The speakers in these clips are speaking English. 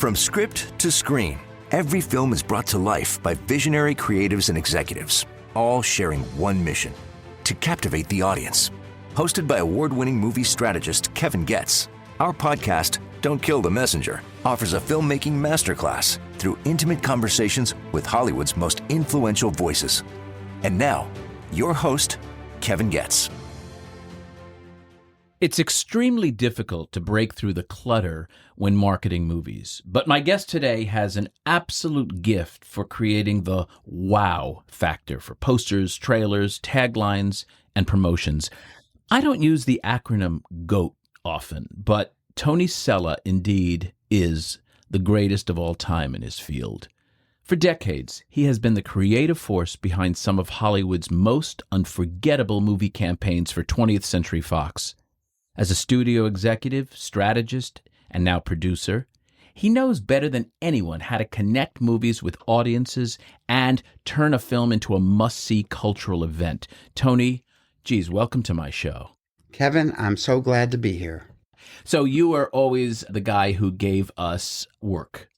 From script to screen, every film is brought to life by visionary creatives and executives, all sharing one mission: to captivate the audience. Hosted by award-winning movie strategist Kevin Goetz, our podcast, Don't Kill the Messenger, offers a filmmaking masterclass through intimate conversations with Hollywood's most influential voices. And now, your host, Kevin Goetz. It's extremely difficult to break through the clutter when marketing movies, but my guest today has an absolute gift for creating the wow factor for posters, trailers, taglines, and promotions. I don't use the acronym GOAT often, but Tony Sella indeed is the greatest of all time in his field. For decades, he has been the creative force behind some of Hollywood's most unforgettable movie campaigns for 20th Century Fox. As a studio executive, strategist, and now producer, he knows better than anyone how to connect movies with audiences and turn a film into a must-see cultural event. Tony, geez, welcome to my show. Kevin, I'm so glad to be here. So you are always the guy who gave us work.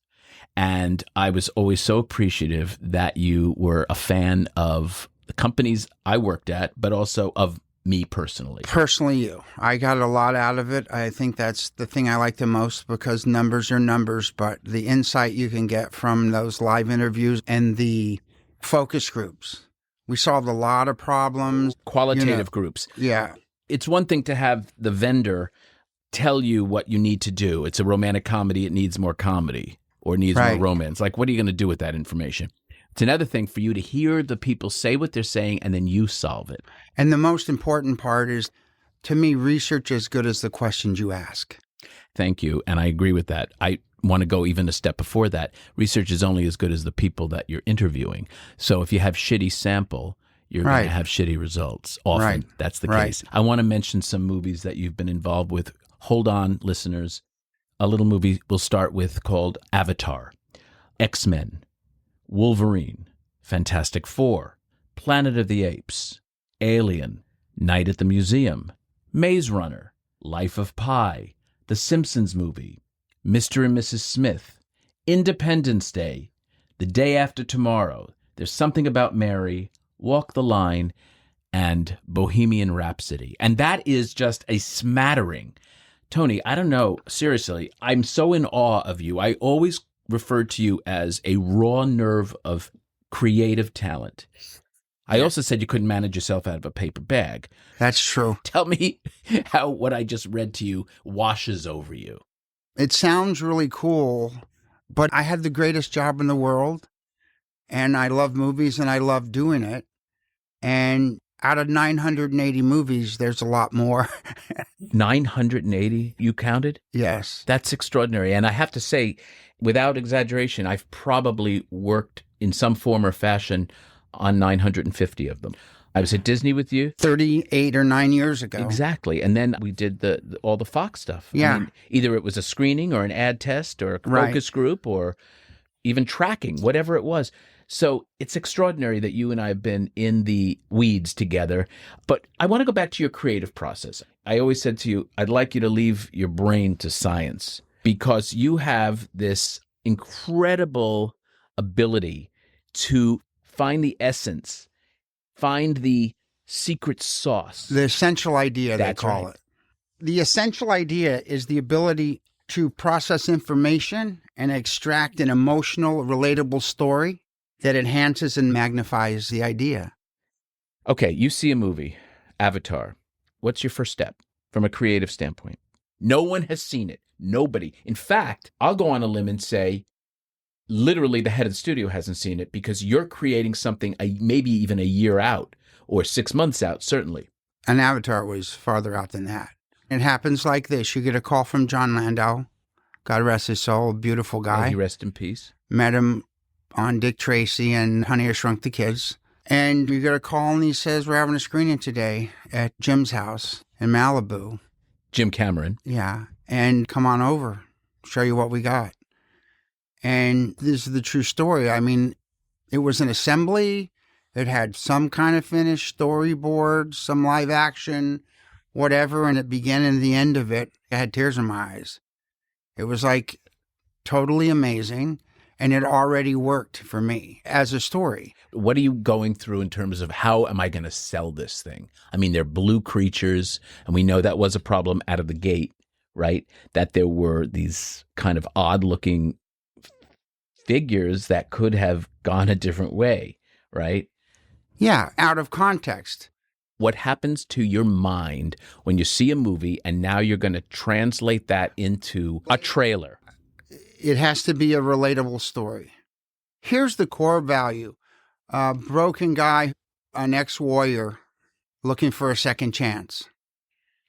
And I was always so appreciative that you were a fan of the companies I worked at, but also of me personally. Personally, you. I got a lot out of it. I think that's the thing I like the most because numbers are numbers, but the insight you can get from those live interviews and the focus groups. We solved a lot of problems. Qualitative groups. Yeah. It's one thing to have the vendor tell you what you need to do. It's a romantic comedy. It needs more comedy or needs more romance. Like, what are you going to do with that information? It's another thing for you to hear the people say what they're saying and then you solve it. And the most important part is, to me, research is as good as the questions you ask. Thank you. And I agree with that. I want to go even a step before that. Research is only as good as the people that you're interviewing. So if you have shitty sample, you're going to have shitty results. Often that's the case. I want to mention some movies that you've been involved with. Hold on, listeners. A little movie we'll start with called Avatar, X-Men, Wolverine, Fantastic Four, Planet of the Apes, Alien, Night at the Museum, Maze Runner, Life of Pi, The Simpsons Movie, Mr. and Mrs. Smith, Independence Day, The Day After Tomorrow, There's Something About Mary, Walk the Line, and Bohemian Rhapsody. And that is just a smattering. Tony, I don't know, seriously, I'm so in awe of you. I always referred to you as a raw nerve of creative talent. I also said you couldn't manage yourself out of a paper bag. That's true. Tell me how what I just read to you washes over you. It sounds really cool, but I had the greatest job in the world, and I love movies, and I love doing it. And out of 980 movies, there's a lot more. 980, you counted? Yes. That's extraordinary. And I have to say, without exaggeration, I've probably worked in some form or fashion on 950 of them. I was at Disney with you 38 or 9 years ago. Exactly. And then we did all the Fox stuff. Yeah. I mean, either it was a screening or an ad test or a focus group or even tracking, whatever it was. So it's extraordinary that you and I have been in the weeds together. But I want to go back to your creative process. I always said to you, I'd like you to leave your brain to science because you have this incredible ability to find the essence, find the secret sauce. The essential idea, they call it. The essential idea is the ability to process information and extract an emotional, relatable story that enhances and magnifies the idea. Okay, you see a movie, Avatar. What's your first step from a creative standpoint? No one has seen it. Nobody. In fact, I'll go on a limb and say, literally the head of the studio hasn't seen it because you're creating something maybe even a year out or 6 months out, certainly. An Avatar was farther out than that. It happens like this. You get a call from John Landau, God rest his soul, a beautiful guy. May he rest in peace. Met him on Dick Tracy and Honey, I Shrunk the Kids. And you get a call and he says, we're having a screening today at Jim's house in Malibu. Jim Cameron. Yeah. And come on over, show you what we got. And this is the true story. I mean, it was an assembly. It had some kind of finished storyboard, some live action, whatever. And at the beginning and the end of it, I had tears in my eyes. It was like totally amazing, and it already worked for me as a story. What are you going through in terms of how am I going to sell this thing? I mean, they're blue creatures, and we know that was a problem out of the gate, right? That there were these kind of odd-looking figures that could have gone a different way, right? Yeah, out of context. What happens to your mind when you see a movie and now you're going to translate that into a trailer? It has to be a relatable story. Here's the core value. A broken guy, an ex-warrior, looking for a second chance.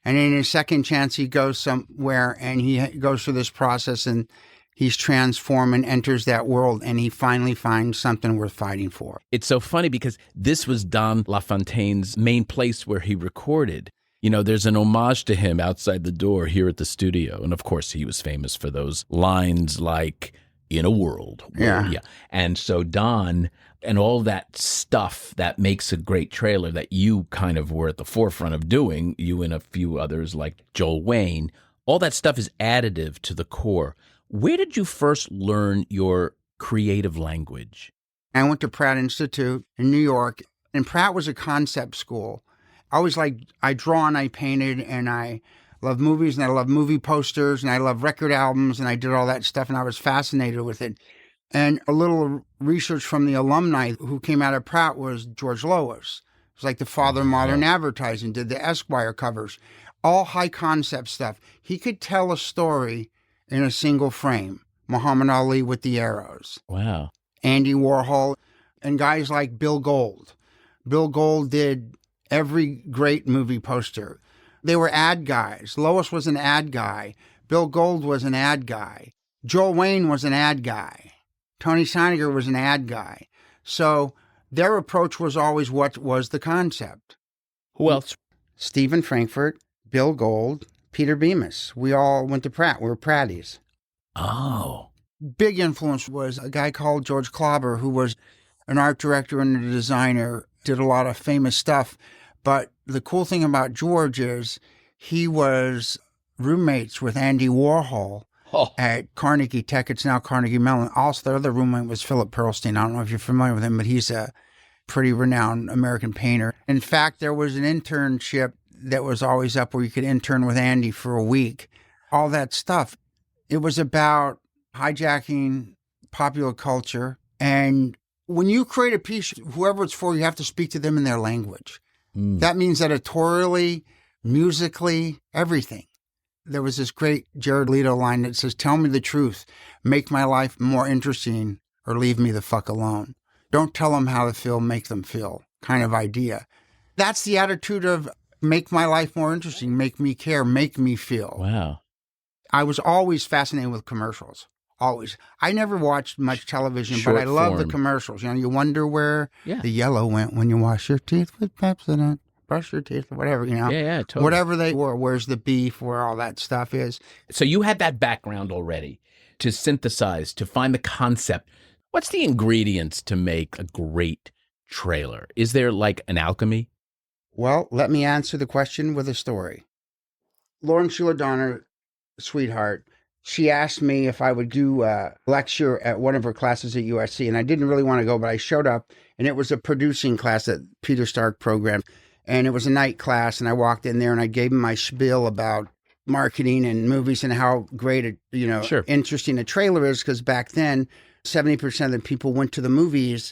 And in his second chance, he goes somewhere and he goes through this process and he's transformed and enters that world, and he finally finds something worth fighting for. It's so funny because this was Don LaFontaine's main place where he recorded. You know, there's an homage to him outside the door here at the studio. And of course, he was famous for those lines like, in a world. Yeah. And so Don and all that stuff that makes a great trailer that you kind of were at the forefront of doing, you and a few others like Joel Wayne, all that stuff is additive to the core. Where did you first learn your creative language? I went to Pratt Institute in New York, and Pratt was a concept school. I draw and I painted, and I love movies, and I love movie posters, and I love record albums, and I did all that stuff, and I was fascinated with it. And a little research from the alumni who came out of Pratt was George Lois. It was like the father of modern advertising, did the Esquire covers, all high concept stuff. He could tell a story in a single frame. Muhammad Ali with the arrows. Wow. Andy Warhol, and guys like Bill Gold. Bill Gold did every great movie poster. They were ad guys. Lois was an ad guy. Bill Gold was an ad guy. Joel Wayne was an ad guy. Tony Sella was an ad guy. So their approach was always what was the concept. Who else? Stephen Frankfurt, Bill Gold, Peter Bemis. We all went to Pratt. We were Pratties. Oh. Big influence was a guy called George Klauber, who was an art director and a designer, did a lot of famous stuff. But the cool thing about George is he was roommates with Andy Warhol at Carnegie Tech. It's now Carnegie Mellon. Also, the other roommate was Philip Pearlstein. I don't know if you're familiar with him, but he's a pretty renowned American painter. In fact, there was an internship that was always up where you could intern with Andy for a week. All that stuff. It was about hijacking popular culture. And when you create a piece, whoever it's for, you have to speak to them in their language. That means editorially, musically, everything. There was this great Jared Leto line that says, "Tell me the truth, make my life more interesting, or leave me the fuck alone. Don't tell them how to feel, make them feel," kind of idea. That's the attitude of make my life more interesting, make me care, make me feel. Wow. I was always fascinated with commercials. Always. I never watched much television, Short but I love the form. commercials. You know, you wonder where Yeah. the yellow went when you wash your teeth with Pepsodent, brush your teeth, or whatever, you know. Yeah, totally. Whatever they were, where's the beef, where all that stuff is. So you had that background already to synthesize, to find the concept. What's the ingredients to make a great trailer? Is there like an alchemy? Well, let me answer the question with a story. Lauren Schuler Donner, sweetheart, she asked me if I would do a lecture at one of her classes at USC, and I didn't really want to go, but I showed up, and it was a producing class that Peter Stark programmed, and it was a night class, and I walked in there, and I gave him my spiel about marketing and movies and how great, interesting a trailer is, because back then, 70% of the people went to the movies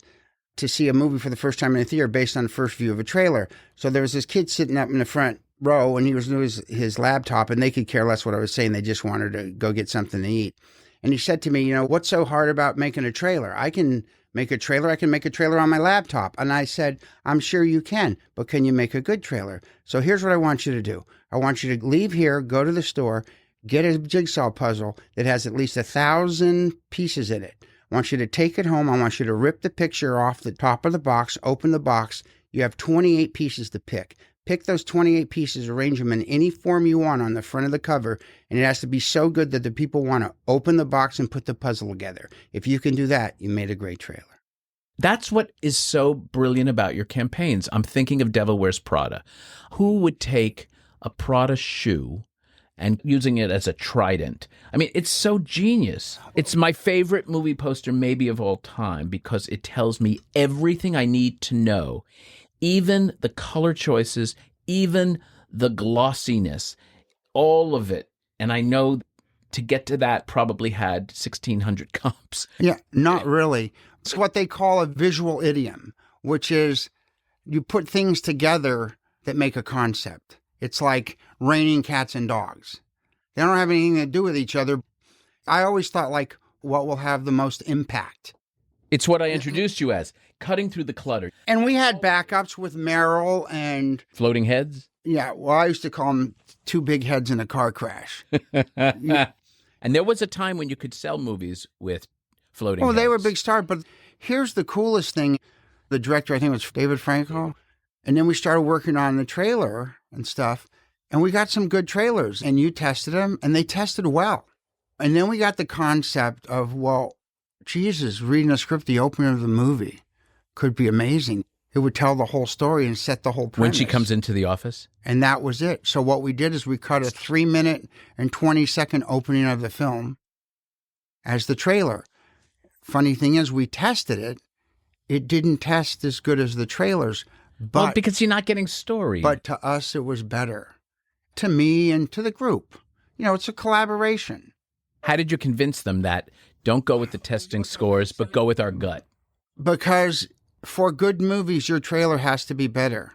to see a movie for the first time in a theater based on the first view of a trailer. So there was this kid sitting up in the front row, and he was doing his laptop, and they could care less what I was saying. They just wanted to go get something to eat. And he said to me, what's so hard about making a trailer? I can make a trailer. I can make a trailer on my laptop. And I said, I'm sure you can, but can you make a good trailer? So here's what I want you to do. I want you to leave here, go to the store, get a jigsaw puzzle that has at least 1,000 pieces in it. I want you to take it home. I want you to rip the picture off the top of the box, open the box. You have 28 pieces to pick. Pick those 28 pieces, arrange them in any form you want on the front of the cover, and it has to be so good that the people want to open the box and put the puzzle together. If you can do that, you made a great trailer. That's what is so brilliant about your campaigns. I'm thinking of Devil Wears Prada. Who would take a Prada shoe and using it as a trident. I mean, it's so genius. It's my favorite movie poster maybe of all time because it tells me everything I need to know, even the color choices, even the glossiness, all of it. And I know to get to that probably had 1,600 comps. Yeah, not really. It's what they call a visual idiom, which is you put things together that make a concept. It's like raining cats and dogs. They don't have anything to do with each other. I always thought, like, what will have the most impact? It's what I introduced you as, cutting through the clutter. And we had backups with Merrill and... Floating heads? Yeah, well, I used to call them two big heads in a car crash. And there was a time when you could sell movies with floating heads. They were big stars, but here's the coolest thing. The director, I think, was David Franco. And then we started working on the trailer and stuff, and we got some good trailers, and you tested them, and they tested well. And then we got the concept of, well, Jesus, reading a script, the opening of the movie could be amazing. It would tell the whole story and set the whole premise. When she comes into the office? And that was it. So what we did is we cut a 3-minute and 20-second opening of the film as the trailer. Funny thing is, we tested it. It didn't test as good as the trailers. But, because you're not getting story. But to us, it was better. To me and to the group. It's a collaboration. How did you convince them that don't go with the testing scores, but go with our gut? Because for good movies, your trailer has to be better.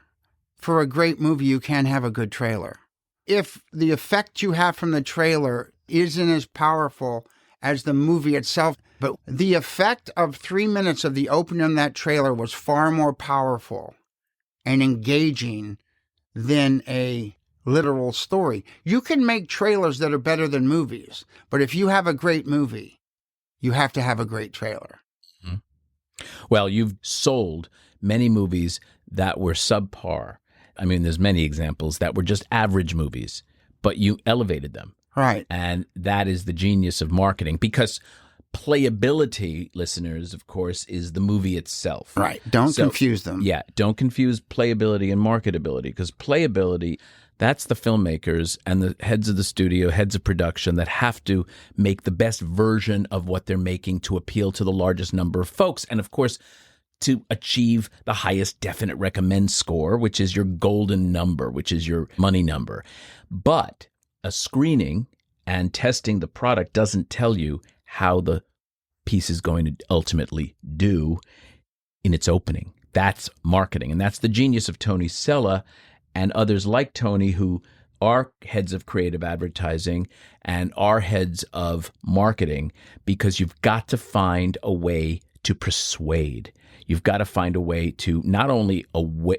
For a great movie, you can't have a good trailer. If the effect you have from the trailer isn't as powerful as the movie itself, but the effect of 3 minutes of the opening of that trailer was far more powerful and engaging than a literal story. You can make trailers that are better than movies, but if you have a great movie, you have to have a great trailer. Mm-hmm. Well, you've sold many movies that were subpar. I mean, there's many examples that were just average movies, but you elevated them. Right. And that is the genius of marketing, because playability, listeners, of course, is the movie itself. Right. Don't confuse them. Yeah. Don't confuse playability and marketability, because playability, that's the filmmakers and the heads of the studio, heads of production that have to make the best version of what they're making to appeal to the largest number of folks. And of course, to achieve the highest definite recommend score, which is your golden number, which is your money number. But a screening and testing the product doesn't tell you how the piece is going to ultimately do in its opening. That's marketing. And that's the genius of Tony Sella and others like Tony, who are heads of creative advertising and are heads of marketing, because you've got to find a way to persuade. You've got to find a way to not only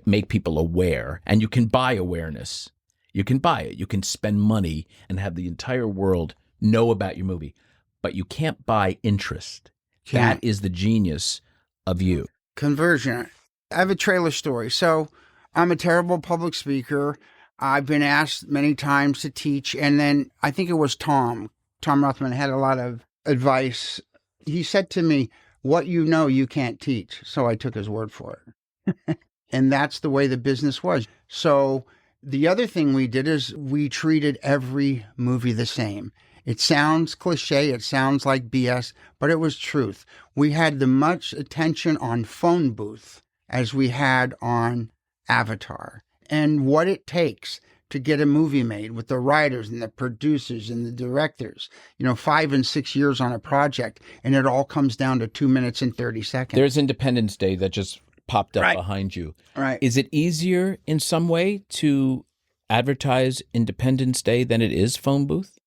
make people aware, and you can buy awareness. You can buy it. You can spend money and have the entire world know about your movie, but you can't buy interest. That is the genius of you. Conversion. I have a trailer story. So I'm a terrible public speaker. I've been asked many times to teach. And then I think it was Tom Rothman had a lot of advice. He said to me, what you know, you can't teach. So I took his word for it. And that's the way the business was. So the other thing we did is we treated every movie the same. It sounds cliche, it sounds like BS, but it was truth. We had the much attention on Phone Booth as we had on Avatar, and what it takes to get a movie made with the writers and the producers and the directors, 5 and 6 years on a project, and it all comes down to 2 minutes and 30 seconds. There's Independence Day that just popped up behind you. Right. Is it easier in some way to advertise Independence Day than it is Phone Booth?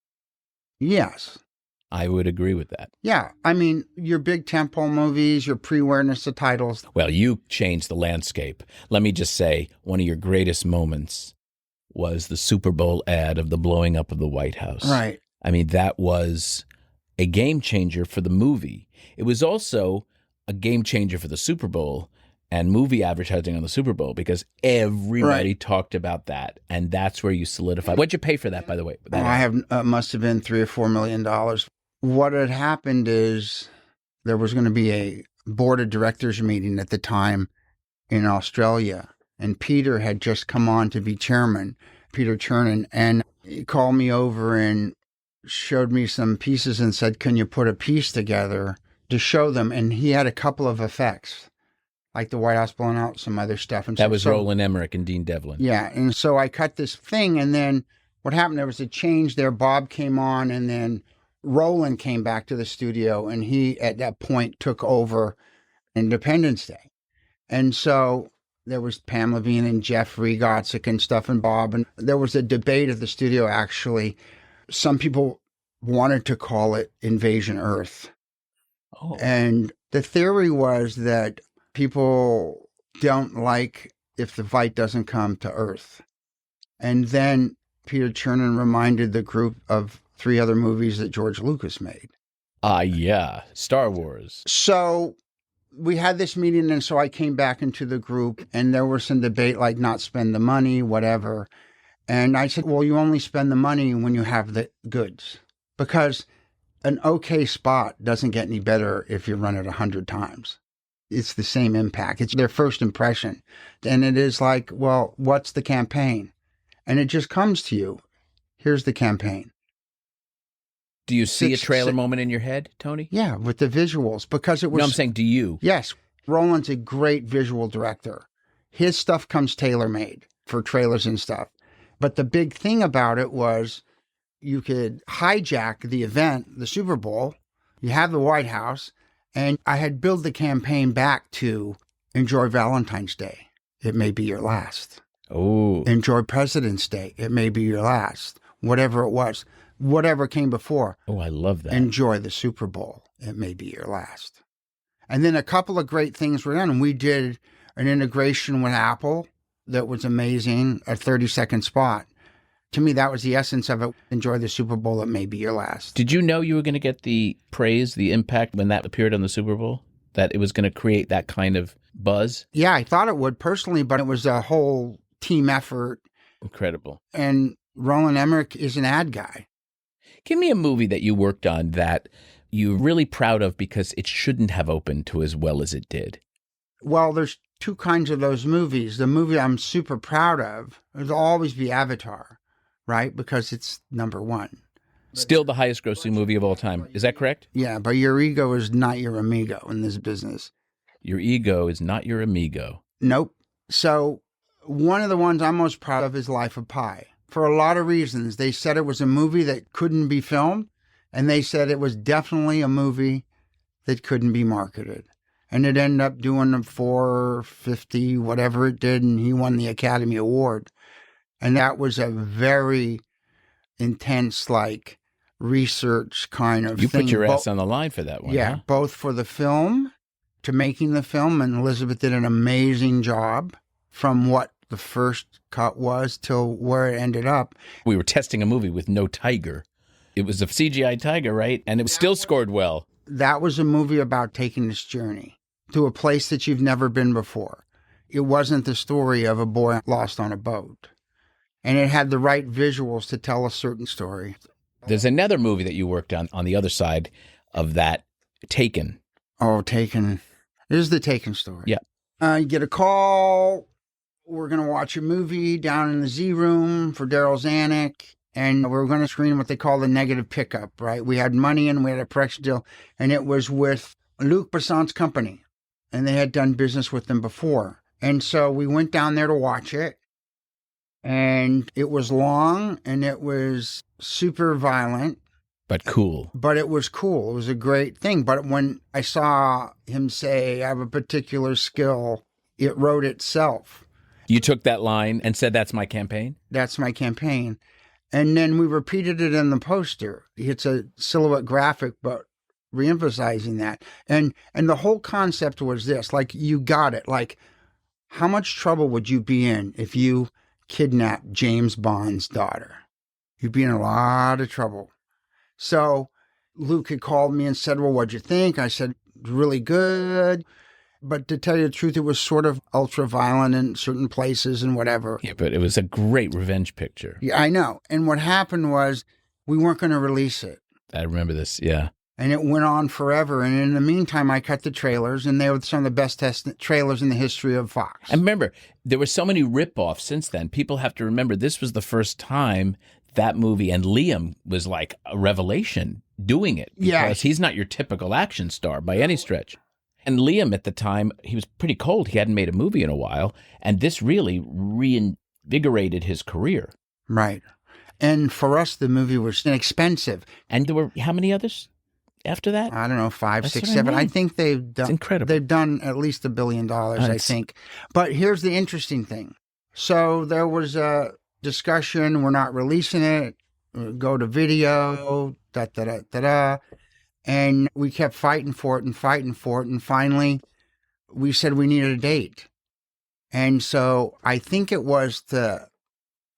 Yes. I would agree with that. Yeah. I mean, your big tentpole movies, your pre-awareness of titles. Well, you changed the landscape. Let me just say, one of your greatest moments was the Super Bowl ad of the blowing up of the White House. Right. I mean, that was a game changer for the movie. It was also a game changer for the Super Bowl and movie advertising on the Super Bowl, because everybody talked about that, and that's where you solidified. What'd you pay for that, by the way? Must have been $3 or $4 million. What had happened is there was going to be a board of directors meeting at the time in Australia, and Peter had just come on to be chairman, Peter Chernin, and he called me over and showed me some pieces and said, can you put a piece together to show them? And he had a couple of effects, like the White House blowing out, some other stuff. And that was Roland Emmerich and Dean Devlin. Yeah. And so I cut this thing, and then what happened, there was a change there. Bob came on, and then Roland came back to the studio, and he, at that point, took over Independence Day. And so there was Pam Levine and Jeff Rigotzik and stuff and Bob. And there was a debate at the studio, actually. Some people wanted to call it Invasion Earth. Oh. And the theory was that people don't like if the fight doesn't come to Earth. And then Peter Chernin reminded the group of 3 other movies that George Lucas made. Yeah. Star Wars. So we had this meeting, and so I came back into the group, and there was some debate, like not spend the money, whatever. And I said, well, you only spend the money when you have the goods, because an okay spot doesn't get any better if you run it 100 times. It's the same impact. It's their first impression. And it is like, well, what's the campaign? And it just comes to you. Here's the campaign. Do you see a trailer moment in your head, Tony? Yeah, with the visuals, because it was... No, I'm saying, do you? Yes. Roland's a great visual director. His stuff comes tailor-made for trailers and stuff. But the big thing about it was you could hijack the event, the Super Bowl, you have the White House, and I had built the campaign back to enjoy Valentine's Day. It may be your last. Oh. Enjoy President's Day. It may be your last. Whatever it was. Whatever came before. Oh, I love that. Enjoy the Super Bowl. It may be your last. And then a couple of great things were done. We did an integration with Apple that was amazing, a 30-second spot. To me, that was the essence of it. Enjoy the Super Bowl. It may be your last. Did you know you were going to get the praise, the impact when that appeared on the Super Bowl? That it was going to create that kind of buzz? Yeah, I thought it would personally, but it was a whole team effort. Incredible. And Roland Emmerich is an ad guy. Give me a movie that you worked on that you're really proud of because it shouldn't have opened to as well as it did. Well, there's 2 kinds of those movies. The movie I'm super proud of will always be Avatar, right? Because it's number 1. Still the highest grossing movie of all time. Is that correct? Yeah, but your ego is not your amigo in this business. Your ego is not your amigo. Nope. So one of the ones I'm most proud of is Life of Pi. For a lot of reasons. They said it was a movie that couldn't be filmed, and they said it was definitely a movie that couldn't be marketed. And it ended up doing a $450, whatever it did, and he won the Academy Award. And that was a very intense, research kind of thing. You thing. put your ass on the line for that one, Yeah, huh? Both for the film, to making the film, and Elizabeth did an amazing job from what the first cut was till where it ended up. We were testing a movie with no tiger. It was a CGI tiger, right? And it still scored well. That was a movie about taking this journey to a place that you've never been before. It wasn't the story of a boy lost on a boat. And it had the right visuals to tell a certain story. There's another movie that you worked on the other side of that, Taken. Oh, Taken. This is the Taken story. Yeah. You get a call. We're going to watch a movie down in the Z Room for Daryl Zanuck, and we're going to screen what they call the negative pickup, right? We had money and we had a production deal, and it was with Luc Besson's company, and they had done business with them before. And so we went down there to watch it, and it was long, and it was super violent. But cool. But it was cool. It was a great thing. But when I saw him say, I have a particular skill, it wrote itself. You took that line and said, that's my campaign? That's my campaign. And then we repeated it in the poster. It's a silhouette graphic, but reemphasizing that. And the whole concept was this, you got it. How much trouble would you be in if you kidnapped James Bond's daughter? You'd be in a lot of trouble. So Luke had called me and said, well, what'd you think? I said, really good. But to tell you the truth, it was sort of ultra-violent in certain places and whatever. Yeah, but it was a great revenge picture. Yeah, I know. And what happened was we weren't going to release it. I remember this, yeah. And it went on forever. And in the meantime, I cut the trailers, and they were some of the best trailers in the history of Fox. I remember, there were so many rip-offs since then. People have to remember, this was the first time that movie, and Liam was like a revelation doing it because he's not your typical action star by any stretch. And Liam at the time, he was pretty cold. He hadn't made a movie in a while, and this really reinvigorated his career. Right. And for us, the movie was inexpensive. And there were how many others after that? I don't know, 5, That's 6, what I 7. mean. I think they've done. It's incredible. They've done at least $1 billion, I think. But here's the interesting thing. So there was a discussion. We're not releasing it. Go to video. Da da da da da. And we kept fighting for it. And finally, we said we needed a date. And so I think it was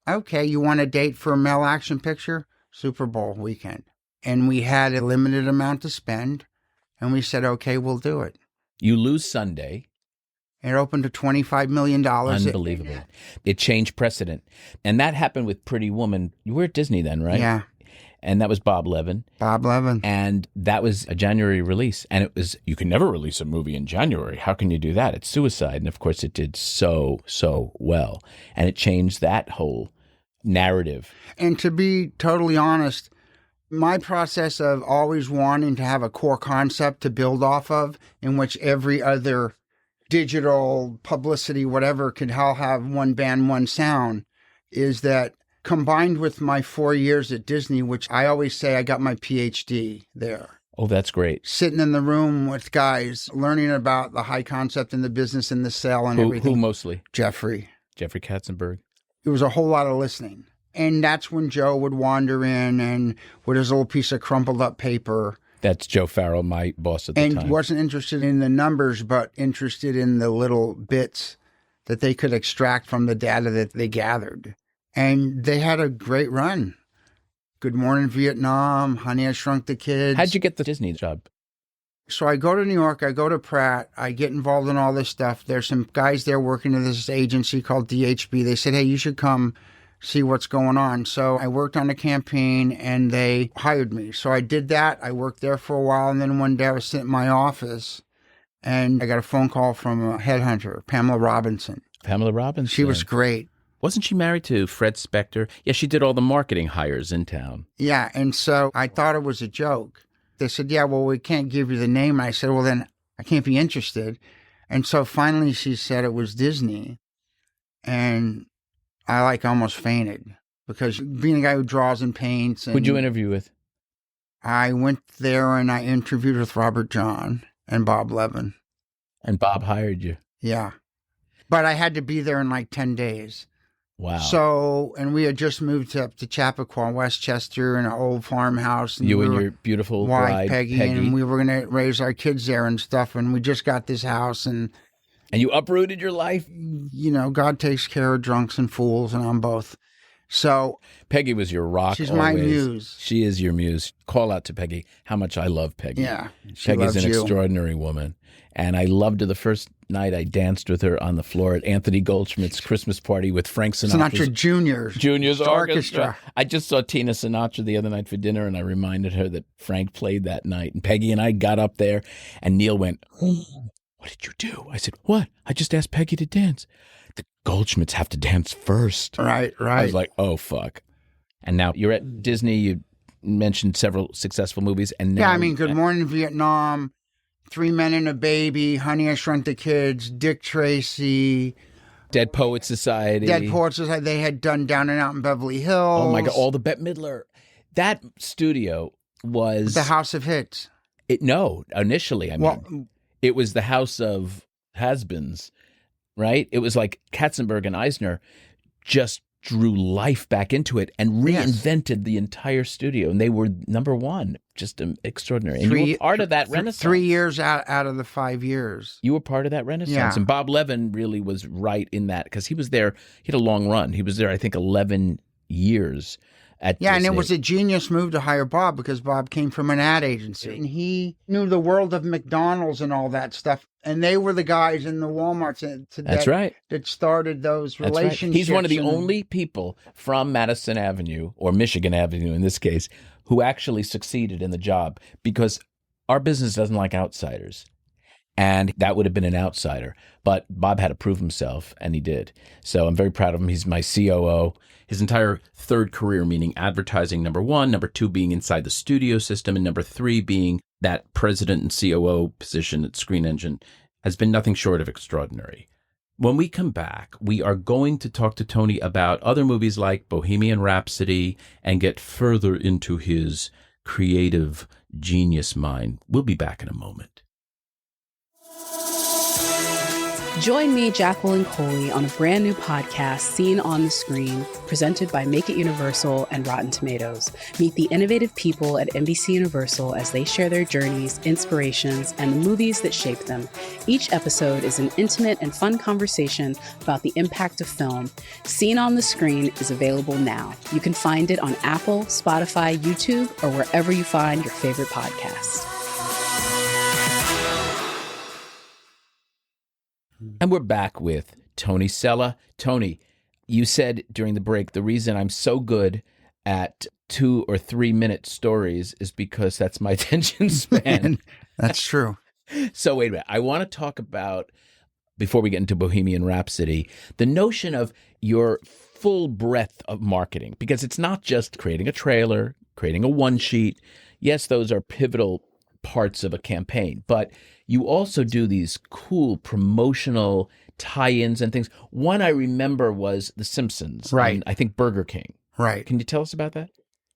okay, you want a date for a male action picture? Super Bowl weekend. And we had a limited amount to spend. And we said, okay, we'll do it. You lose Sunday. It opened to $25 million. Unbelievable. It changed precedent. And that happened with Pretty Woman. You were at Disney then, right? Yeah. And that was Bob Levin. Bob Levin. And that was a January release. And it was, you can never release a movie in January. How can you do that? It's suicide. And of course it did so well. And it changed that whole narrative. And to be totally honest, my process of always wanting to have a core concept to build off of, in which every other digital publicity, whatever, could all have one band, one sound, is that combined with my 4 years at Disney, which I always say I got my PhD there. Oh, that's great. Sitting in the room with guys, learning about the high concept and the business and the sell and everything. Who mostly? Jeffrey Katzenberg. It was a whole lot of listening. And that's when Joe would wander in and with his little piece of crumpled up paper. That's Joe Farrell, my boss at the time. And wasn't interested in the numbers, but interested in the little bits that they could extract from the data that they gathered. And they had a great run. Good Morning Vietnam, Honey, I Shrunk the Kids. How'd you get the Disney job? So I go to New York, I go to Pratt, I get involved in all this stuff. There's some guys there working at this agency called DHB. They said, hey, you should come see what's going on. So I worked on a campaign and they hired me. So I did that. I worked there for a while. And then one day I was sitting in my office and I got a phone call from a headhunter, Pamela Robinson. Pamela Robinson. She was great. Wasn't she married to Fred Spector? Yeah, she did all the marketing hires in town. Yeah, and so I thought it was a joke. They said, yeah, well, we can't give you the name. And I said, well, then I can't be interested. And so finally she said it was Disney. And I almost fainted because being a guy who draws and paints. And who'd you interview with? I went there and I interviewed with Robert John and Bob Levin. And Bob hired you? Yeah. But I had to be there in 10 days. Wow. So, and we had just moved up to Chappaqua, Westchester, in an old farmhouse. And you and your beautiful wife, bride, Peggy, and we were going to raise our kids there and stuff. And we just got this house. And you uprooted your life? God takes care of drunks and fools, and I'm both. So Peggy was your rock. She's always. my muse. She is your muse. Call out to Peggy how much I love Peggy. Yeah. Peggy's an extraordinary woman. And I loved her the first night I danced with her on the floor at Anthony Goldschmidt's Christmas party with Frank Sinatra's Junior's Orchestra. I just saw Tina Sinatra the other night for dinner, and I reminded her that Frank played that night. And Peggy and I got up there, and Neil went, "Oh, what did you do?" I said, "What? I just asked Peggy to dance. The Goldschmidts have to dance first." Right. I was like, oh, fuck. And now you're at Disney. You mentioned several successful movies. And now, Good Morning Vietnam, 3 Men and a Baby, Honey, I Shrunk the Kids, Dick Tracy. Dead Poets Society. They had done Down and Out in Beverly Hills. Oh, my God. All the Bette Midler. That studio was... the House of Hits. Initially, it was the House of Has-Beens, right? It was like Katzenberg and Eisner just drew life back into it and reinvented the entire studio. And they were number one. Just extraordinary. And you were part of that renaissance. 3 years out of the 5 years. You were part of that renaissance. Yeah. And Bob Levin really was right in that because he was there. He had a long run. He was there, I think, 11 years at Disney. And it was a genius move to hire Bob because Bob came from an ad agency. And he knew the world of McDonald's and all that stuff. And they were the guys in the Walmarts that started those relationships. Right. He's one of the only people from Madison Avenue, or Michigan Avenue in this case, who actually succeeded in the job because our business doesn't like outsiders. And that would have been an outsider. But Bob had to prove himself, and he did. So I'm very proud of him. He's my COO. His entire third career, meaning advertising, number one, number two being inside the studio system, and number three being that president and COO position at Screen Engine, has been nothing short of extraordinary. When we come back, we are going to talk to Tony about other movies like Bohemian Rhapsody and get further into his creative genius mind. We'll be back in a moment. Join me, Jacqueline Coley, on a brand new podcast, Seen on the Screen, presented by Make It Universal and Rotten Tomatoes. Meet the innovative people at NBC Universal as they share their journeys, inspirations, and the movies that shaped them. Each episode is an intimate and fun conversation about the impact of film. Seen on the Screen is available now. You can find it on Apple, Spotify, YouTube, or wherever you find your favorite podcasts. And we're back with Tony Sella. Tony, you said during the break, the reason I'm so good at 2 or 3 minute stories is because that's my attention span. That's true. So wait a minute. I want to talk about, before we get into Bohemian Rhapsody, the notion of your full breadth of marketing, because it's not just creating a trailer, creating a one sheet. Yes, those are pivotal parts of a campaign, but you also do these cool promotional tie-ins and things. One I remember was The Simpsons, right? And I think Burger King, right? Can you tell us about that?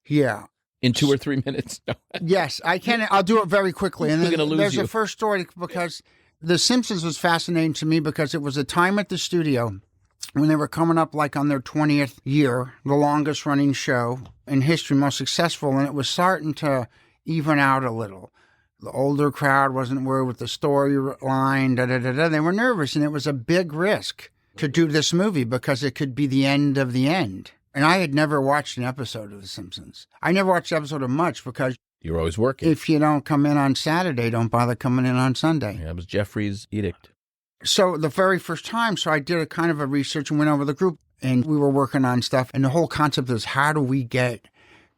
Yeah, in 2 or 3 minutes. No. Yes, I can. I'll do it very quickly. And we're going to lose there's you. a first story because The Simpsons was fascinating to me because it was a time at the studio when they were coming up like on their 20th year, the longest running show in history, most successful, and it was starting to even out a little. The older crowd wasn't worried with the storyline, They were nervous, and it was a big risk to do this movie because it could be the end of the end. And I had never watched an episode of The Simpsons. I never watched an episode of much because you're always working. If you don't come in on Saturday, don't bother coming in on Sunday. Yeah, that was Jeffrey's edict. So the very first time, I did a kind of a research and went over the group, and we were working on stuff. And the whole concept is, how do we get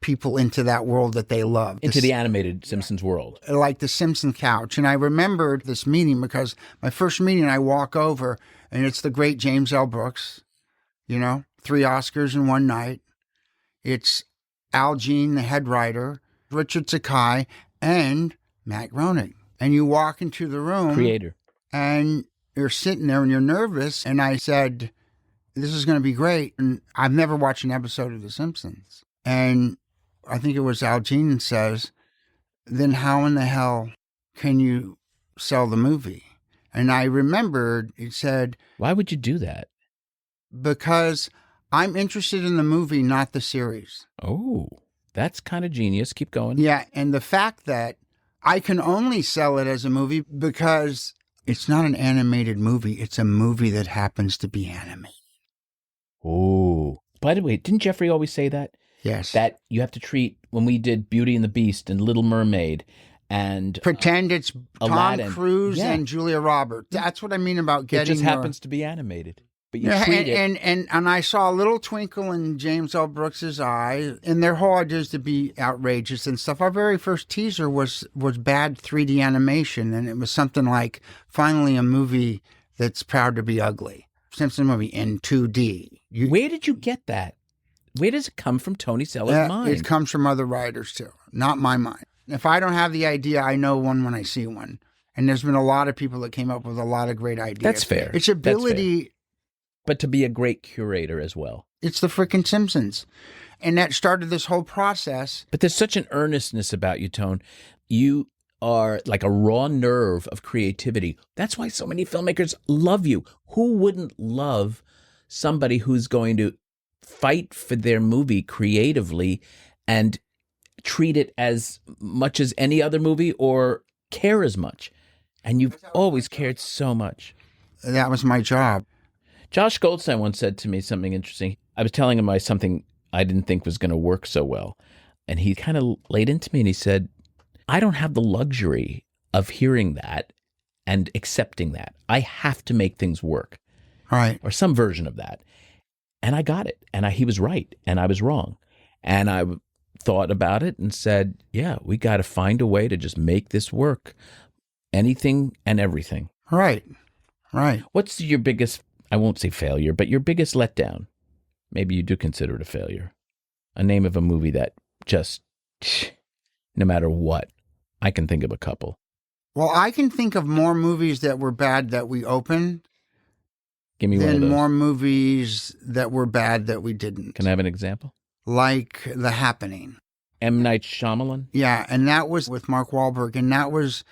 people into that world that they love? Into the animated Simpsons world. Like the Simpson couch. And I remembered this meeting because my first meeting, I walk over, and it's the great James L. Brooks, 3 Oscars in one night. It's Al Jean, the head writer, Richard Sakai, and Matt Groening. And you walk into the room. Creator. And you're sitting there and you're nervous. And I said, this is going to be great. And I've never watched an episode of The Simpsons. And I think it was Al Jean says, then how in the hell can you sell the movie? And I remembered, he said, why would you do that? Because I'm interested in the movie, not the series. Oh, that's kind of genius. Keep going. Yeah, and the fact that I can only sell it as a movie because it's not an animated movie. It's a movie that happens to be animated. Oh, by the way, didn't Jeffrey always say that? Yes. That you have to treat, when we did Beauty and the Beast and Little Mermaid and pretend it's Aladdin. Tom Cruise and Julia Roberts. That's what I mean about getting. It just happens to be animated, but you treat it. And I saw a little twinkle in James L. Brooks's eye, and their whole idea is to be outrageous and stuff. Our very first teaser was bad 3D animation, and it was something like, finally a movie that's proud to be ugly. Simpson movie in 2D. Where did you get that? Where does it come from, Tony Sella's mind? It comes from other writers, too, not my mind. If I don't have the idea, I know one when I see one. And there's been a lot of people that came up with a lot of great ideas. That's fair. It's ability. Fair. But to be a great curator as well. It's the freaking Simpsons. And that started this whole process. But there's such an earnestness about you, Tone. You are like a raw nerve of creativity. That's why so many filmmakers love you. Who wouldn't love somebody who's going to fight for their movie creatively and treat it as much as any other movie or care as much? And you've always cared so much. That was my job. Josh Goldstein once said to me something interesting. I was telling him something I didn't think was going to work so well. And he kind of laid into me and he said, I don't have the luxury of hearing that and accepting that. I have to make things work. Right. Or some version of that. And I got it. And he was right. And I was wrong. And I thought about it and said, yeah, we got to find a way to just make this work. anything and everything. Right. What's your biggest, I won't say failure, but your biggest letdown? Maybe you do consider it a failure. A name of a movie that just, no matter what, I can think of a couple. Well, I can think of more movies that were bad that we opened. Give me one of those. More movies that were bad that we didn't. Can I have an example? Like The Happening. M. Night Shyamalan? Yeah, and that was with Mark Wahlberg, and that was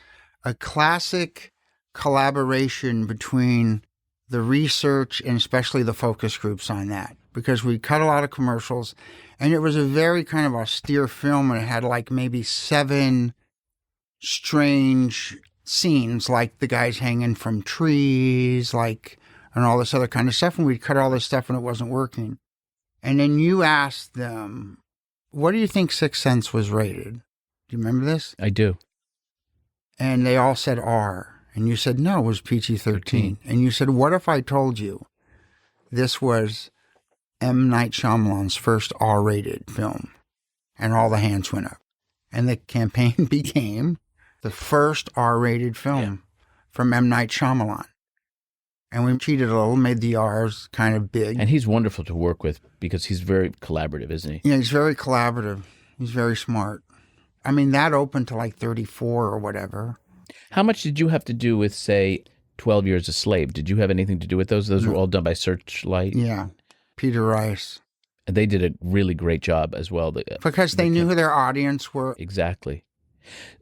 a classic collaboration between the research and especially the focus groups on that, because we cut a lot of commercials, and it was a very kind of austere film, and it had like maybe 7 strange scenes, like the guys hanging from trees, like, and all this other kind of stuff, and we'd cut all this stuff and it wasn't working. And then you asked them, what do you think Sixth Sense was rated? Do you remember this? I do. And they all said R. And you said, no, it was PG-13. And you said, what if I told you this was M. Night Shyamalan's first R-rated film? And all the hands went up. And the campaign became the first R-rated film from M. Night Shyamalan. And we cheated a little, made the R's kind of big. And he's wonderful to work with because he's very collaborative, isn't he? Yeah, he's very collaborative. He's very smart. I mean, that opened to like 34 or whatever. How much did you have to do with, say, 12 Years a Slave? Did you have anything to do with those? Those were all done by Searchlight? Yeah, Peter Rice. And they did a really great job as well. Because they knew who their audience were. Exactly.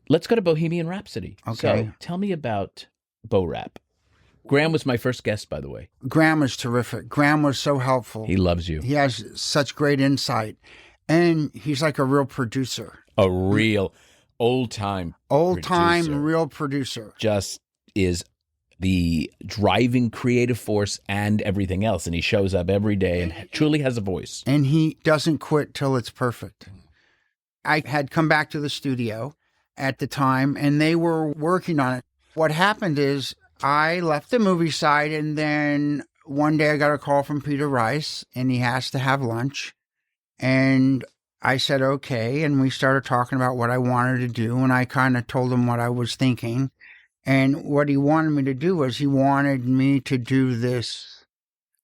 Let's go to Bohemian Rhapsody. Okay. So tell me about Bo Rap. Graham was my first guest, by the way. Graham was terrific. Graham was so helpful. He loves you. He has such great insight. And he's like a real producer. A real old-time real producer. Just is the driving creative force and everything else. And he shows up every day and truly has a voice. And he doesn't quit till it's perfect. I had come back to the studio at the time, and they were working on it. What happened is I left the movie side, and then one day I got a call from Peter Rice, and he asked to have lunch. And I said, okay. And we started talking about what I wanted to do. And I kind of told him what I was thinking. And what he wanted me to do was he wanted me to do this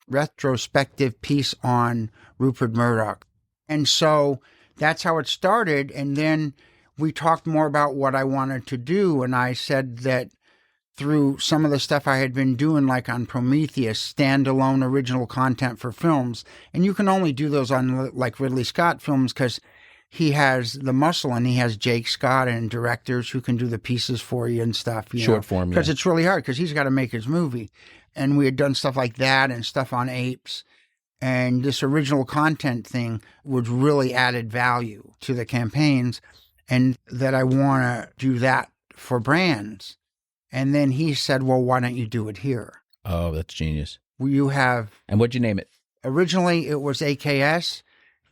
retrospective piece on Rupert Murdoch. And so that's how it started. And then we talked more about what I wanted to do. And I said that through some of the stuff I had been doing, like on Prometheus, standalone original content for films. And you can only do those on like Ridley Scott films because he has the muscle and he has Jake Scott and directors who can do the pieces for you and stuff. Short form, because it's really hard because he's got to make his movie. And we had done stuff like that and stuff on apes. And this original content thing was really added value to the campaigns, and that I want to do that for brands. And then he said, well, why don't you do it here? Oh, that's genius. You have... And what'd you name it? Originally, it was AKS.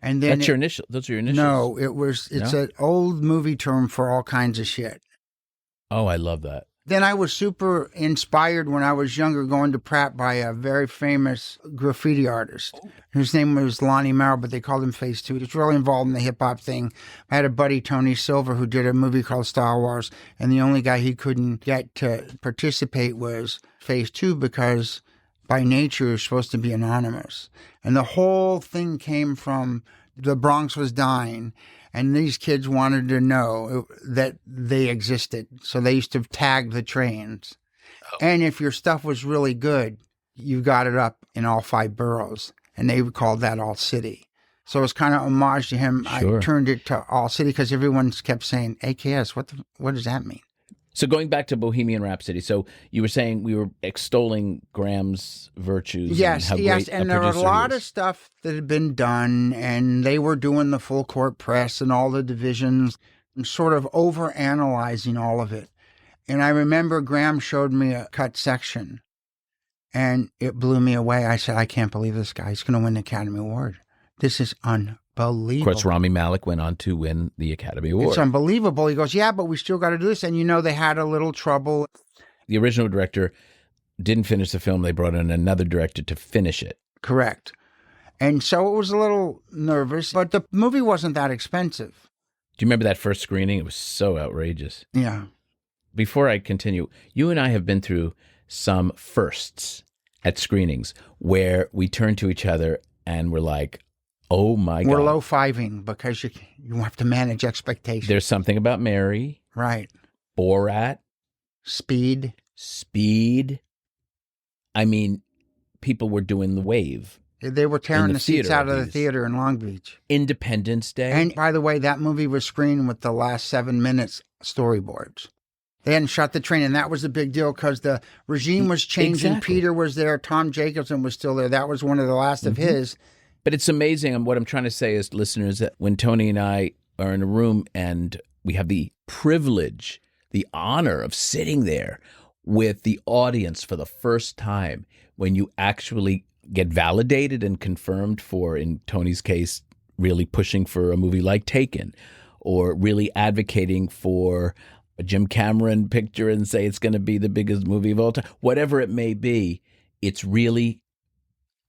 And then That's your initial. Those are your initials? No, it's an old movie term for all kinds of shit. Oh, I love that. Then I was super inspired when I was younger going to Pratt by a very famous graffiti artist whose name was Lonnie Merrill, but they called him Phase 2. He was really involved in the hip-hop thing. I had a buddy, Tony Sella, who did a movie called Star Wars, and the only guy he couldn't get to participate was Phase 2 because by nature you're supposed to be anonymous. And the whole thing came from the Bronx was dying, and these kids wanted to know that they existed. So they used to tag the trains. Oh. And if your stuff was really good, you got it up in all 5 boroughs. And they called that All City. So it was kind of homage to him. Sure. I turned it to All City because everyone kept saying, AKS, what does that mean? So going back to Bohemian Rhapsody, so you were saying we were extolling Graham's virtues. Yes, and yes, and there were a lot of stuff that had been done, and they were doing the full court press and all the divisions, and sort of over-analyzing all of it. And I remember Graham showed me a cut section, and it blew me away. I said, I can't believe this guy. He's going to win the Academy Award. This is unbelievable. Of course, Rami Malek went on to win the Academy Award. It's unbelievable. He goes, yeah, but we still got to do this. And, they had a little trouble. The original director didn't finish the film. They brought in another director to finish it. Correct. And so it was a little nervous, but the movie wasn't that expensive. Do you remember that first screening? It was so outrageous. Yeah. before I continue, you and I have been through some firsts at screenings where we turn to each other and we're like, oh my God. We're low-fiving because you have to manage expectations. There's something about Mary. Right. Borat. Speed. I mean, people were doing the wave. They were tearing the seats out of the theater in Long Beach. Independence Day. And by the way, that movie was screened with the last 7 minutes storyboards. They hadn't shot the train, and that was a big deal because the regime was changing. Exactly. Peter was there. Tom Jacobson was still there. That was one of the last of his. But it's amazing. And what I'm trying to say is, listeners, that when Tony and I are in a room and we have the privilege, the honor of sitting there with the audience for the first time, when you actually get validated and confirmed for, in Tony's case, really pushing for a movie like Taken, or really advocating for a Jim Cameron picture and say it's going to be the biggest movie of all time, whatever it may be, it's really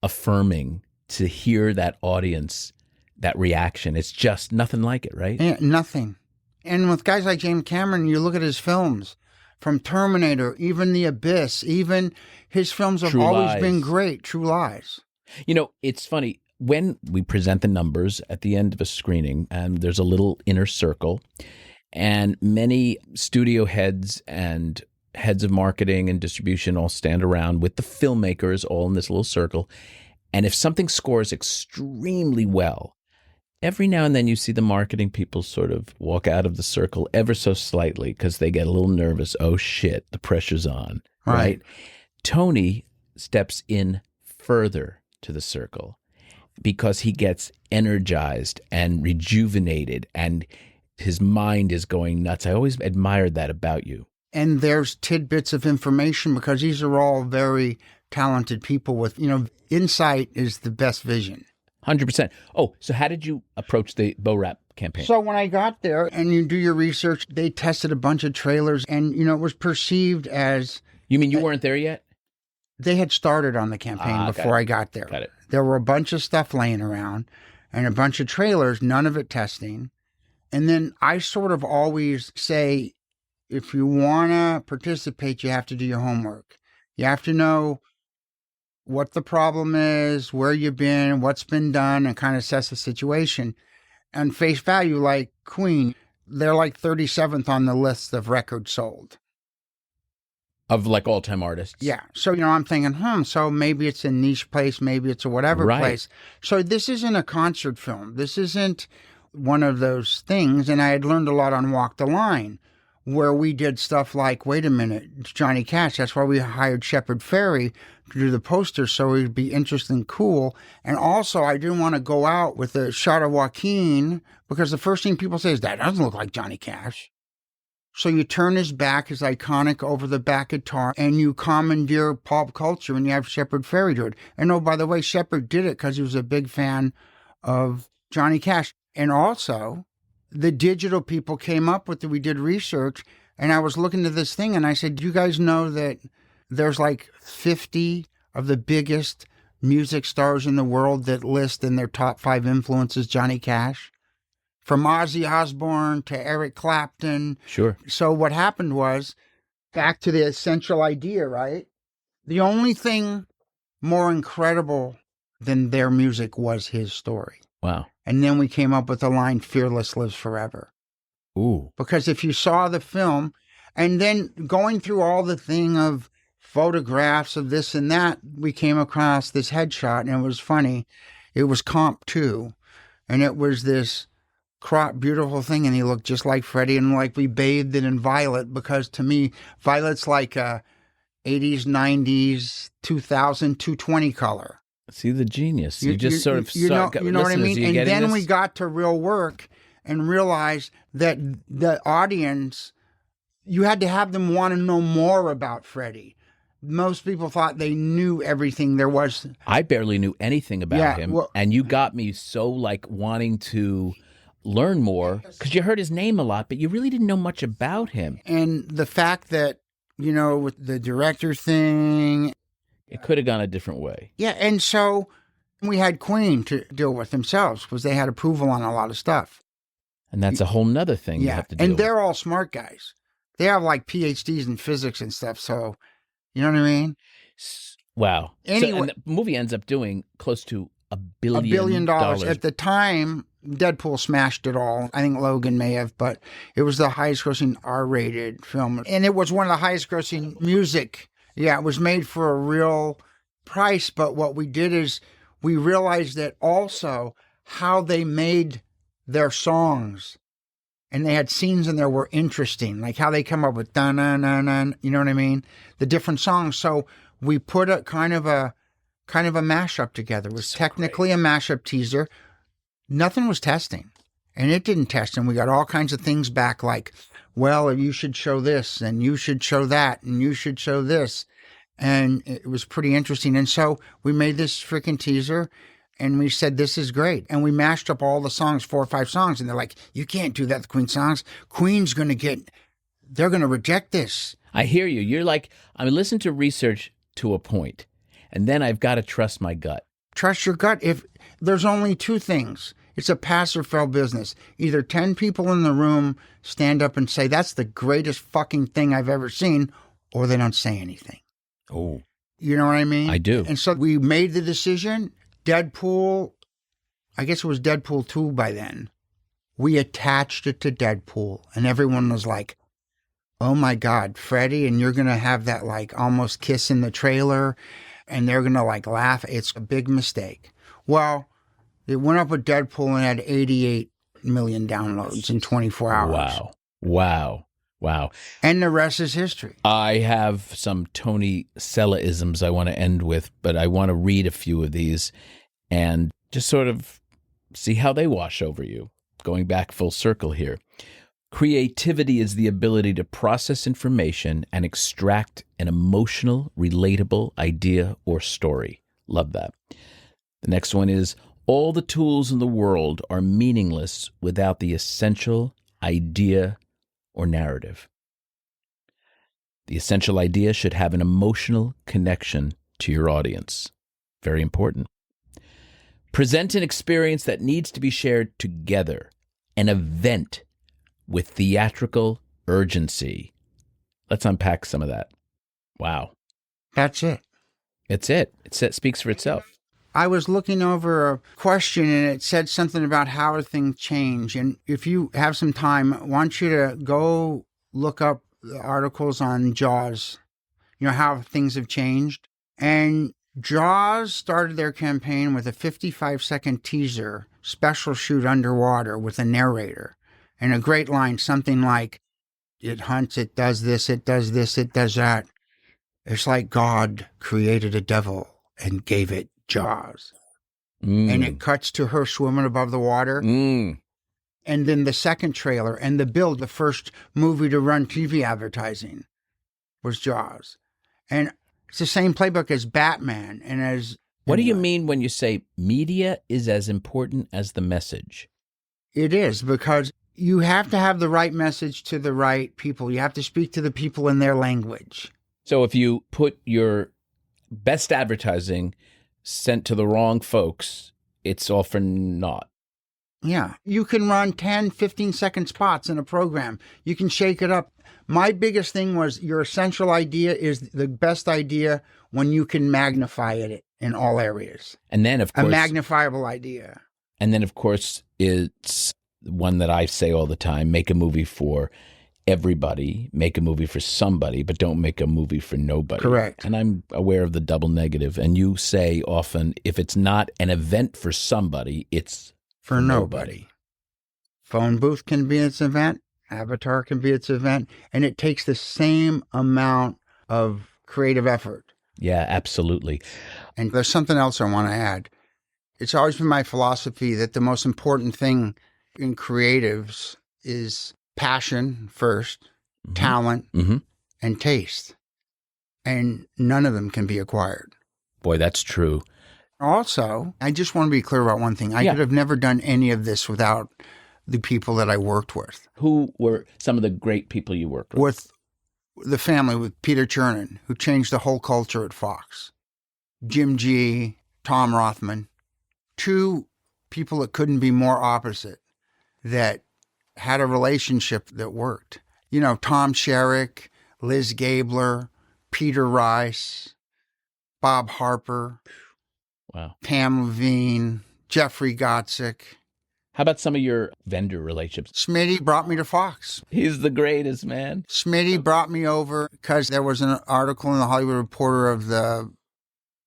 affirming to hear that audience, that reaction. It's just nothing like it, right? Yeah, nothing. And with guys like James Cameron, you look at his films, from Terminator, even The Abyss, even his films have always been great. True Lies. You know, it's funny. When we present the numbers at the end of a screening, and there's a little inner circle, and many studio heads and heads of marketing and distribution all stand around with the filmmakers all in this little circle. And if something scores extremely well, every now and then you see the marketing people sort of walk out of the circle ever so slightly because they get a little nervous. Oh, shit, the pressure's on, right? Tony steps in further to the circle because he gets energized and rejuvenated and his mind is going nuts. I always admired that about you. And there's tidbits of information because these are all very talented people with, insight is the best vision. 100%. Oh, so how did you approach the Bo Rap campaign? So when I got there and you do your research, they tested a bunch of trailers and, it was perceived as... You mean you weren't there yet? They had started on the campaign before I got there. Got it. There were a bunch of stuff laying around and a bunch of trailers, none of it testing. And then I sort of always say, if you want to participate, you have to do your homework. You have to know what the problem is, where you've been, what's been done, and kind of assess the situation. And face value, like Queen, they're like 37th on the list of records sold. Of like all-time artists? Yeah. So, I'm thinking, so maybe it's a niche place, maybe it's a whatever place. So this isn't a concert film. This isn't one of those things. And I had learned a lot on Walk the Line, where we did stuff like, wait a minute, it's Johnny Cash. That's why we hired Shepard Fairey to do the poster so it'd be interesting and cool. And also, I didn't want to go out with a shot of Joaquin because the first thing people say is, that doesn't look like Johnny Cash. So you turn his back, his iconic over the back guitar, and you commandeer pop culture and you have Shepard Fairey do it. And oh, by the way, Shepard did it because he was a big fan of Johnny Cash. And also, the digital people came up with it. We did research, and I was looking at this thing, and I said, do you guys know that there's like 50 of the biggest music stars in the world that list in their top 5 influences Johnny Cash? From Ozzy Osbourne to Eric Clapton. Sure. So what happened was, back to the essential idea, right? The only thing more incredible than their music was his story. Wow. And then we came up with the line, Fearless Lives Forever. Ooh. Because if you saw the film, and then going through all the thing of photographs of this and that, we came across this headshot, and it was funny. It was Comp 2, and it was this crop beautiful thing, and he looked just like Freddie, and like we bathed it in violet, because to me, violet's like a 80s, 90s, 2000, 220 color. See the genius. You just sort of you know what I mean? And then this? We got to real work and realized that the audience, you had to have them want to know more about Freddie. Most people thought they knew everything there was. I barely knew anything about him, and you got me so like wanting to learn more because you heard his name a lot, but you really didn't know much about him. And the fact that, with the director thing, it could have gone a different way. Yeah, and so we had Queen to deal with themselves because they had approval on a lot of stuff. And that's a whole nother thing you have to deal with. And they're all smart guys. They have like PhDs in physics and stuff. So, you know what I mean? Wow. Anyway, and the movie ends up doing close to $1 billion. $1 billion. At the time, Deadpool smashed it all. I think Logan may have, but it was the highest grossing R-rated film. And it was one of the highest grossing music. Yeah, it was made for a real price. But what we did is we realized that also how they made their songs, and they had scenes in there were interesting, like how they come up with dun-dun-dun-dun, you know what I mean? The different songs. So we put a kind of a mashup together. It was technically a mashup teaser. Nothing was testing, and it didn't test. And we got all kinds of things back like, well, you should show this, and you should show that, and you should show this. And it was pretty interesting. And so we made this freaking teaser, and we said, this is great. And we mashed up all the songs, 4 or 5 songs. And they're like, you can't do that, the Queen songs. Queen's going to they're going to reject this. I hear you. You're like, I mean, listen to research to a point, and then I've got to trust my gut. Trust your gut. If there's only 2 things, it's a pass or fail business. Either 10 people in the room stand up and say, that's the greatest fucking thing I've ever seen, or they don't say anything. Oh. You know what I mean? I do. And so we made the decision. Deadpool, I guess it was Deadpool 2 by then. We attached it to Deadpool, and everyone was like, oh my God, Freddie, and you're going to have that like almost kiss in the trailer, and they're going to like laugh. It's a big mistake. Well, it went up with Deadpool and had 88 million downloads in 24 hours. Wow. And the rest is history. I have some Tony Sella-isms I want to end with, but I want to read a few of these and just sort of see how they wash over you. Going back full circle here. Creativity is the ability to process information and extract an emotional, relatable idea or story. Love that. The next one is, all the tools in the world are meaningless without the essential idea or narrative. The essential idea should have an emotional connection to your audience. Very important. Present an experience that needs to be shared together, an event with theatrical urgency. Let's unpack some of that. Wow. That's it. It's it. It speaks for itself. I was looking over a question, and it said something about how things change. And if you have some time, I want you to go look up the articles on Jaws, how things have changed. And Jaws started their campaign with a 55-second teaser, special shoot underwater with a narrator. And a great line, something like, it hunts, it does this, it does this, it does that. It's like God created a devil and gave it Jaws. And it cuts to her swimming above the water. And then the second trailer and the build, the first movie to run TV advertising was Jaws. And it's the same playbook as Batman and as... What do you mean when you say media is as important as the message? It is, because you have to have the right message to the right people. You have to speak to the people in their language. So if you put your best advertising sent to the wrong folks, it's all for naught. Yeah. You can run 10, 15-second spots in a program. You can shake it up. My biggest thing was your essential idea is the best idea when you can magnify it in all areas. And then, of course... a magnifiable idea. And then, of course, it's one that I say all the time, make a movie for everybody, make a movie for somebody, but don't make a movie for nobody. Correct. And I'm aware of the double negative. And you say often, if it's not an event for somebody, it's for nobody. Phone booth can be its event. Avatar can be its event. And it takes the same amount of creative effort. Yeah, absolutely. And there's something else I want to add. It's always been my philosophy that the most important thing in creatives is passion first, talent, and taste. And none of them can be acquired. Boy, that's true. Also, I just want to be clear about one thing. I could have never done any of this without the people that I worked with. Who were some of the great people you worked with? With the family, with Peter Chernin, who changed the whole culture at Fox. Jim G., Tom Rothman. 2 people that couldn't be more opposite, that had a relationship that worked. Tom Sherrick, Liz Gabler, Peter Rice, Bob Harper, wow, Pam Levine, Jeffrey Gottsick. How about some of your vendor relationships? Smitty brought me to Fox. He's the greatest, man. Smitty brought me over because there was an article in the Hollywood Reporter of the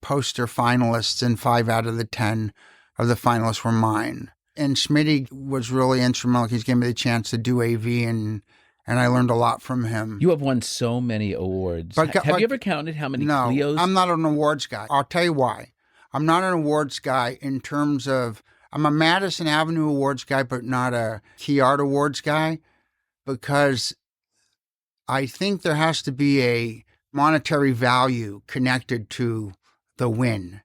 poster finalists, and 5 out of the 10 of the finalists were mine. And Smitty was really instrumental. He's gave me the chance to do AV, and I learned a lot from him. You have won so many awards. Have you ever counted how many Clios? No, I'm not an awards guy. I'll tell you why. I'm not an awards guy in terms of, I'm a Madison Avenue Awards guy, but not a Key Art Awards guy, because I think there has to be a monetary value connected to the win.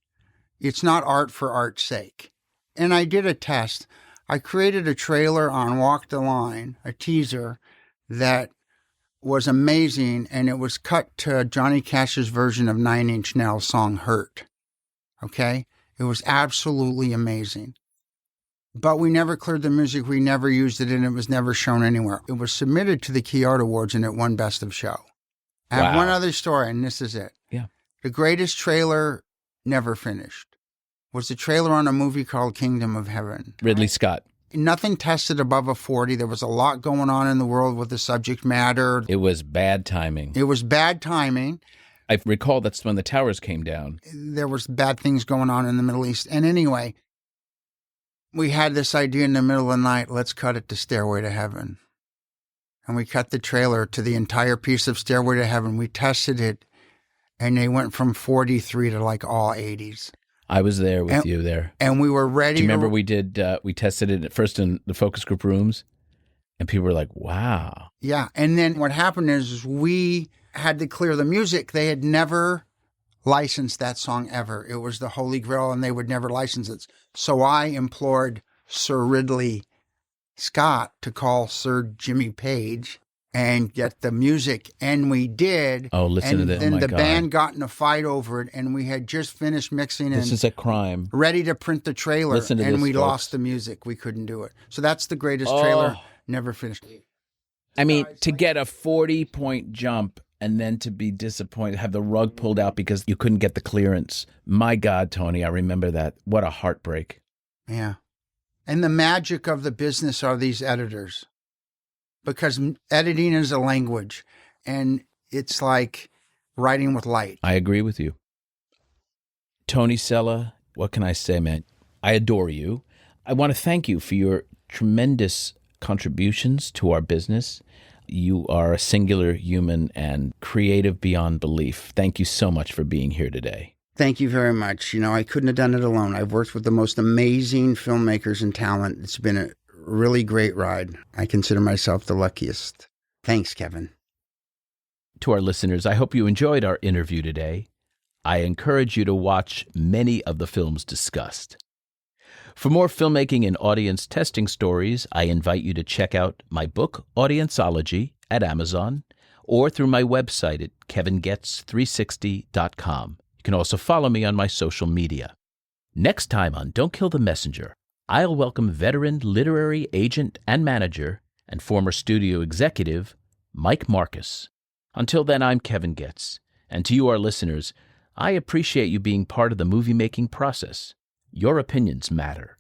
It's not art for art's sake. And I did a test. I created a trailer on Walk the Line, a teaser that was amazing, and it was cut to Johnny Cash's version of 9 Inch Nails' song Hurt. Okay? It was absolutely amazing. But we never cleared the music, we never used it, and it was never shown anywhere. It was submitted to the Key Art Awards, and it won Best of Show. I have one other story, and this is it. Yeah. The greatest trailer never finished was the trailer on a movie called Kingdom of Heaven. Ridley Scott. Nothing tested above a 40. There was a lot going on in the world with the subject matter. It was bad timing. I recall that's when the towers came down. There was bad things going on in the Middle East. And anyway, we had this idea in the middle of the night, let's cut it to Stairway to Heaven. And we cut the trailer to the entire piece of Stairway to Heaven. We tested it, and they went from 43 to like all 80s. I was there with you there. And we were ready. Do you remember we tested it at first in the focus group rooms, and people were like, wow. Yeah. And then what happened is we had to clear the music. They had never licensed that song ever. It was the Holy Grail, and they would never license it. So I implored Sir Ridley Scott to call Sir Jimmy Page and get the music, and we did. Oh, listen to this. And then the band got in a fight over it, and we had just finished mixing This is a crime. ready to print the trailer, Listen to and this, we folks. lost the music. We couldn't do it. So that's the greatest trailer, never finished. I mean, to get a 40-point jump and then to be disappointed, have the rug pulled out because you couldn't get the clearance. My God, Tony, I remember that. What a heartbreak. Yeah. And the magic of the business are these editors, because editing is a language, and it's like writing with light. I agree with you. Tony Sella, what can I say, man? I adore you. I want to thank you for your tremendous contributions to our business. You are a singular human and creative beyond belief. Thank you so much for being here today. Thank you very much. I couldn't have done it alone. I've worked with the most amazing filmmakers and talent. It's been a really great ride. I consider myself the luckiest. Thanks, Kevin. To our listeners, I hope you enjoyed our interview today. I encourage you to watch many of the films discussed. For more filmmaking and audience testing stories, I invite you to check out my book, Audienceology, at Amazon, or through my website at kevingetz360.com. You can also follow me on my social media. Next time on Don't Kill the Messenger, I'll welcome veteran literary agent and manager and former studio executive, Mike Marcus. Until then, I'm Kevin Goetz, and to you, our listeners, I appreciate you being part of the movie-making process. Your opinions matter.